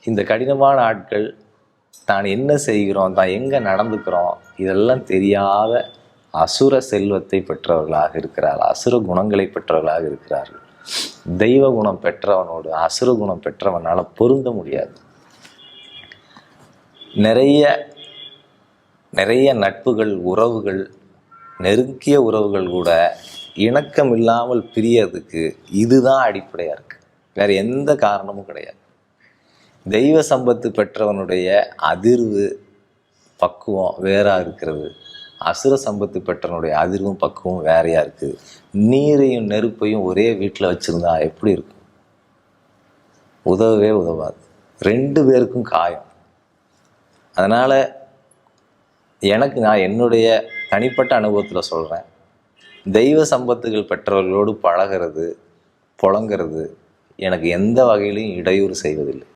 இந்த கடினமான ஆட்கள் தான் என்ன செய்கிறோம், தான் எங்கே நடந்துக்கிறோம் இதெல்லாம் தெரியாத அசுர செல்வத்தை பெற்றவர்களாக இருக்கிறார்கள், அசுர குணங்களை பெற்றவர்களாக இருக்கிறார்கள். தெய்வ குணம் பெற்றவனோடு அசுர குணம் பெற்றவனால் பொருந்த முடியாது. நிறைய நட்புகள், உறவுகள், நெருங்கிய உறவுகள் கூட இணக்கம் இல்லாமல் பிரியறதுக்கு இதுதான் அடிப்படையாக இருக்குது. வேறு எந்த காரணமும் கிடையாது. தெய்வ சம்பத்து பெற்றவனுடைய அதிர்வு பக்குவம் வேறாக இருக்கிறது, அசுர சம்பத்து பெற்றவனுடைய அதிர்வும் பக்குவம் வேறையாக இருக்குது. நீரையும் நெருப்பையும் ஒரே வீட்டில் வச்சுருந்தா எப்படி இருக்கும்? உதவவே உதவாது. 2 பேருக்கும் காயம். அதனால் நான் என்னுடைய தனிப்பட்ட அனுபவத்தில் சொல்கிறேன், தெய்வ சம்பத்துகள் பெற்றவர்களோடு பழகிறது, புழங்கிறது எனக்கு எந்த வகையிலையும் இடையூறு செய்வதில்லை.